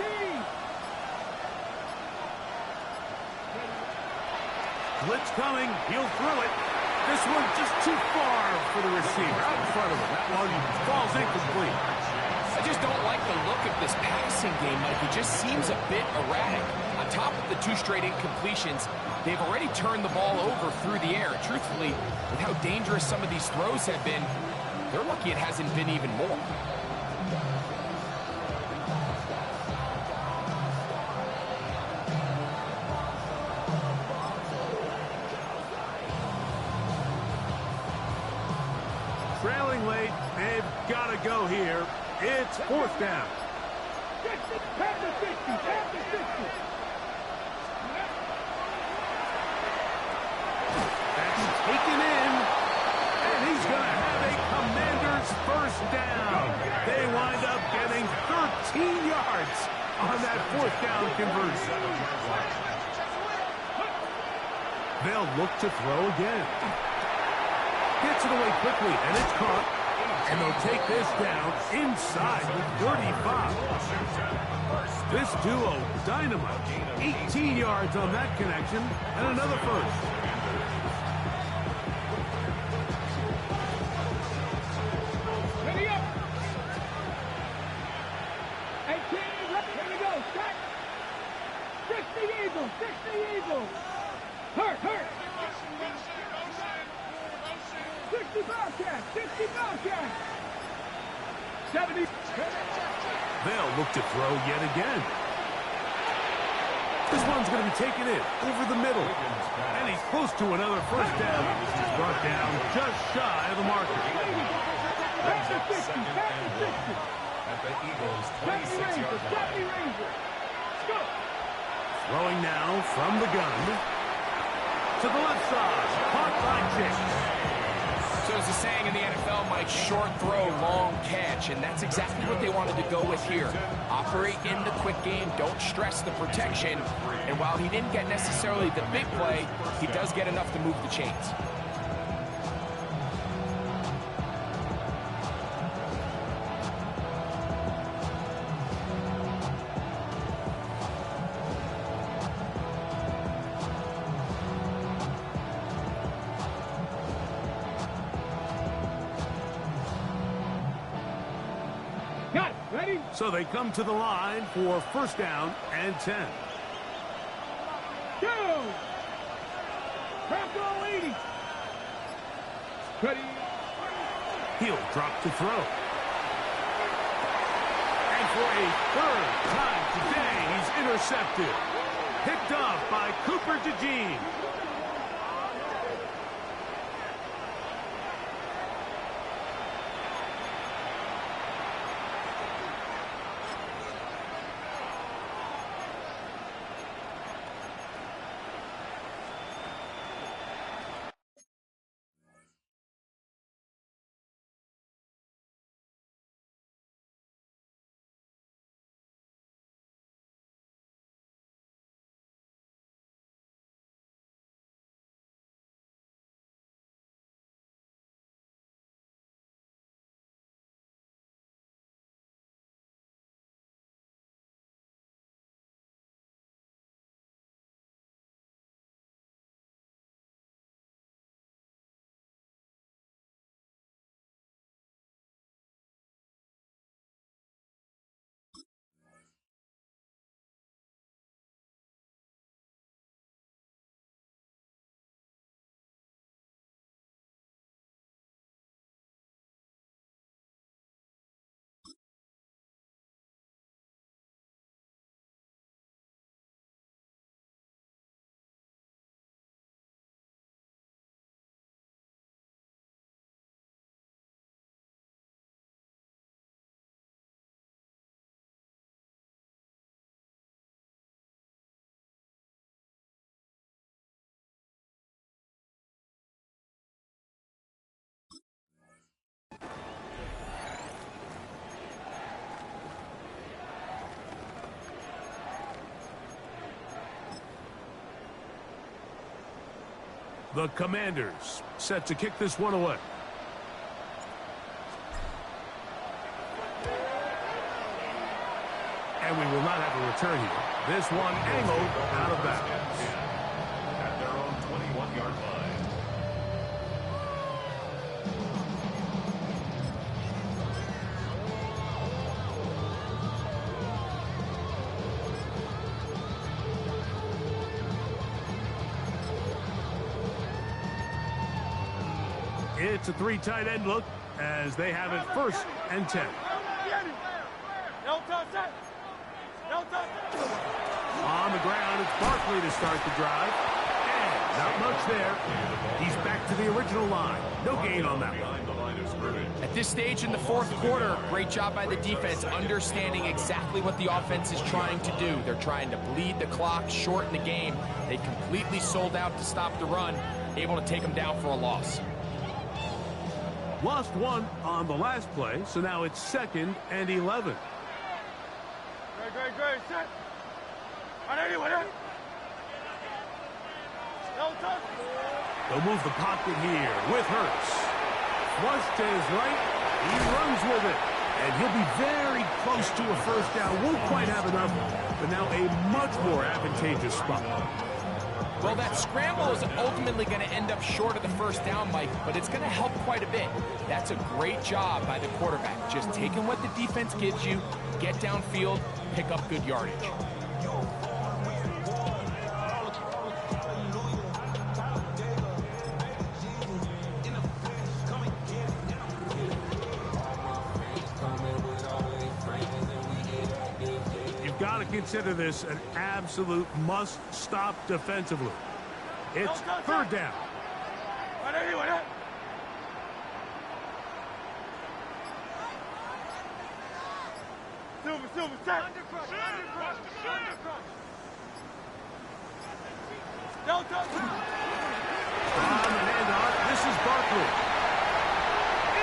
Blitz coming. He'll throw it. This one just too far for the receiver. Out in front of him. That one falls incomplete. I just don't like the look of this passing game, Mike. It just seems a bit erratic. On top of the 2 straight incompletions, they've already turned the ball over through the air. Truthfully, with how dangerous some of these throws have been, they're lucky it hasn't been even more. Trailing late. They've got to go here. It's fourth down. Pass the 60. Pass the 60. That's taken in. And he's going to have a Commander's first down. They wind up getting 13 yards on that fourth down conversion. They'll look to throw again. Gets it away quickly, and it's caught. And they'll take this down inside the 35. This duo, dynamite. 18 yards on that connection, and another first. Ready up. 18, here we go. Start. 60 Eagles. 60 Eagles. Hurt. 60 Bobcats. 60 Bobcats. 70. They'll look to throw yet again. This one's going to be taken in over the middle. And he's close to another first down. He's brought down just shy of the marker. Pass the 60. Pass the 60. At the Eagles' 70 26-yard line. Rangers. Go. Throwing now from the gun. To the left side. Caught by Chase. So as the saying in the NFL, Mike, short throw, long catch, and that's exactly what they wanted to go with here. Operate in the quick game, don't stress the protection, and while he didn't get necessarily the big play, he does get enough to move the chains. Got it. Ready? So they come to the line for first down and 10. Go. Purple 80. Ready. He'll drop to throw. And for a third time today, he's intercepted. Picked off by Cooper DeJean. The Commanders set to kick this one away. And we will not have a return here. This one angled out of bounds. At their own 21-yard line. It's a three tight end look as they have it 1st and 10. On the ground, it's Barkley to start the drive. And not much there. He's back to the original line. No gain on that one. At this stage in the 4th quarter, great job by the defense, understanding exactly what the offense is trying to do. They're trying to bleed the clock, shorten the game. They completely sold out to stop the run, able to take them down for a loss. Lost one on the last play, so now it's 2nd and 11. Great, set. They'll move the pocket here with Hurts. Flush to his right. He runs with it. And he'll be very close to a 1st down. Won't quite have enough, but now a much more advantageous spot. Well, that scramble is ultimately going to end up short of the 1st down, Mike, but it's going to help quite a bit. That's a great job by the quarterback. Just taking what the defense gives you, get downfield, pick up good yardage. Got to consider this an absolute must-stop defensively. It's 3rd down. Silver, set. Undercrush. On the handoff, this is Barkley.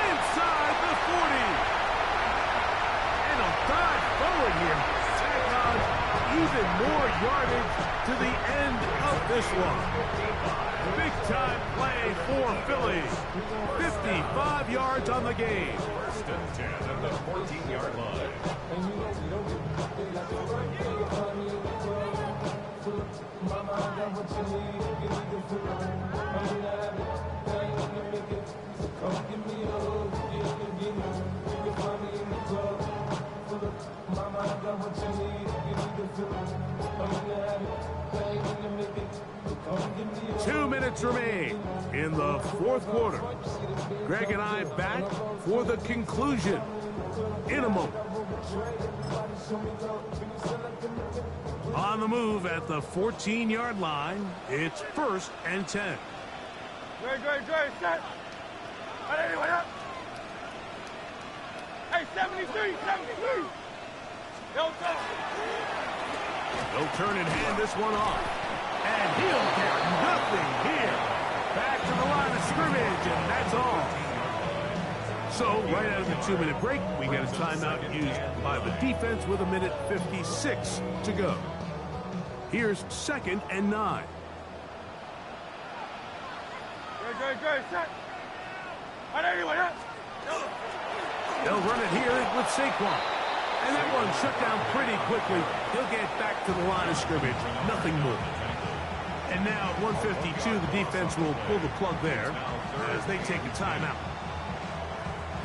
Inside the 40. And a dive forward here. Even more yardage to the end of this one. Big-time play for Philly. 55 yards on the game. 1st and 10 at the 14-yard line. Two minutes remain in the 4th quarter. Greg and I back for the conclusion in a moment. On the move at the 14-yard line, it's 1st and 10. Good, set. All right, anyone up? Hey, 73. Don't go. They'll turn and hand this one off. And he'll get nothing here. Back to the line of scrimmage, and that's all. So, right out of the 2-minute break, we get a timeout used by the defense with 1:56 to go. Here's 2nd and 9. Good, set. All right, anyone up? They'll run it here with Saquon. And that one shut down pretty quickly. He'll get back to the line of scrimmage. Nothing more. And now at 1:52, the defense will pull the plug there as they take a timeout.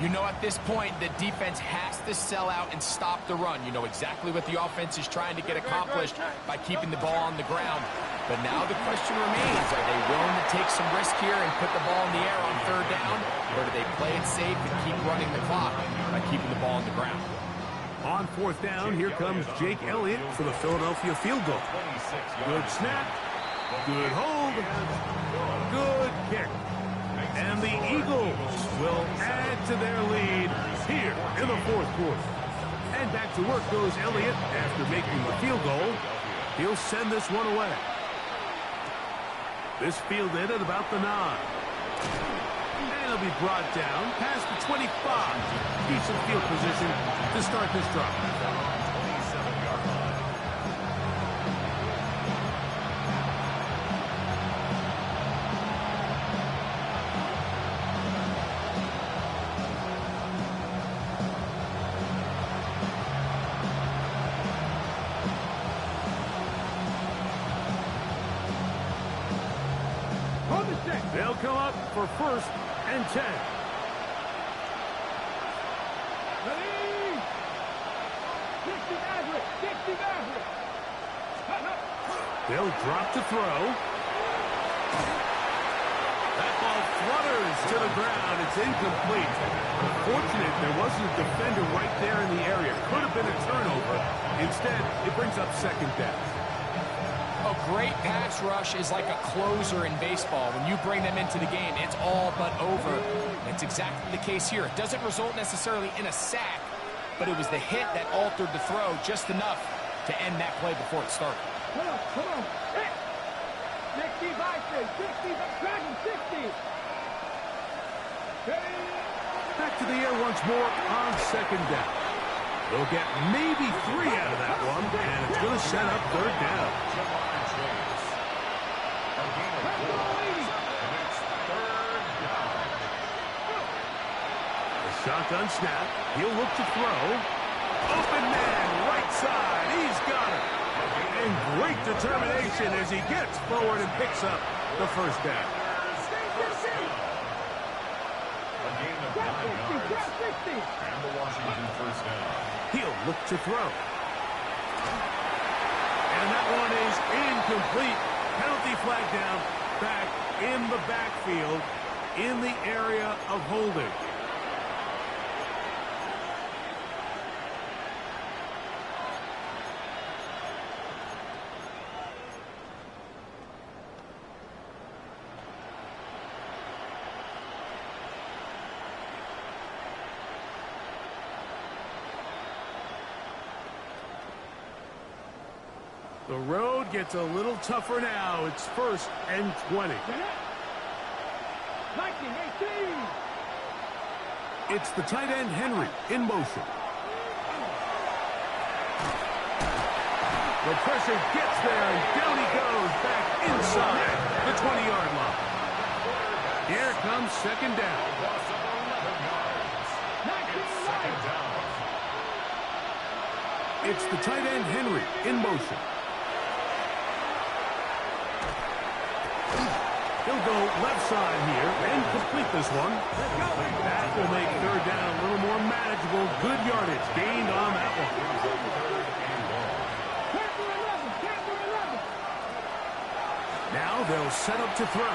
You know, at this point, the defense has to sell out and stop the run. You know exactly what the offense is trying to get accomplished by keeping the ball on the ground. But now the question remains, are they willing to take some risk here and put the ball in the air on 3rd down? Or do they play it safe and keep running the clock by keeping the ball on the ground? On 4th down, here comes Jake Elliott for the Philadelphia field goal. Good snap, good hold, good kick. And the Eagles will add to their lead here in the 4th quarter. And back to work goes Elliott after making the field goal. He'll send this one away. This fielded at about the 9. And he'll be brought down past the 25. Decent field position to start this drive. 27-yard line. They'll come up for 1st and 10. Ready? 60 Maverick. They'll drop to throw. That ball flutters to the ground. It's incomplete. Unfortunate there wasn't a defender right there in the area. Could have been a turnover. Instead, it brings up 2nd down. A great pass rush is like a closer in baseball. When you bring them into the game, it's all but over. And it's exactly the case here. It doesn't result necessarily in a sack, but it was the hit that altered the throw just enough to end that play before it started. Come on. Hit. 60 Vikings. 60. Dragon 60. Back to the air once more on 2nd down. They'll get maybe 3 out of that one, and it's going to set up 3rd down. The shotgun snap. He'll look to throw. Open man, right side. He's got it. And great determination as he gets forward and picks up the 1st down. A gain of 9 yards. And the Washington 1st down. He'll look to throw. And that one is incomplete. Penalty flag down, back in the backfield, in the area of holding. The road gets a little tougher now. It's 1st and 20. 1918. It's the tight end, Henry, in motion. The pressure gets there, and down he goes back inside the 20-yard line. Here comes 2nd down. Loss of 11 yards. It's 2nd down. It's the tight end, Henry, in motion. He'll go left side here and complete this one. That will make 3rd down a little more manageable. Good yardage gained on that one. Now they'll set up to throw.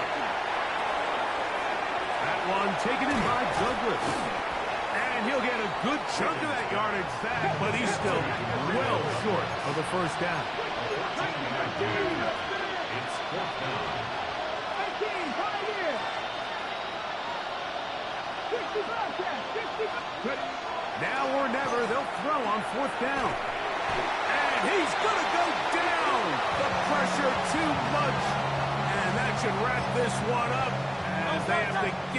That one taken in by Douglas. And he'll get a good chunk of that yardage back, but he's still well short of the first down. It's fourth down. 19, right here. 65. Now or never, they'll throw on fourth down. And he's going to go down. The pressure too much. And that should wrap this one up as they have to get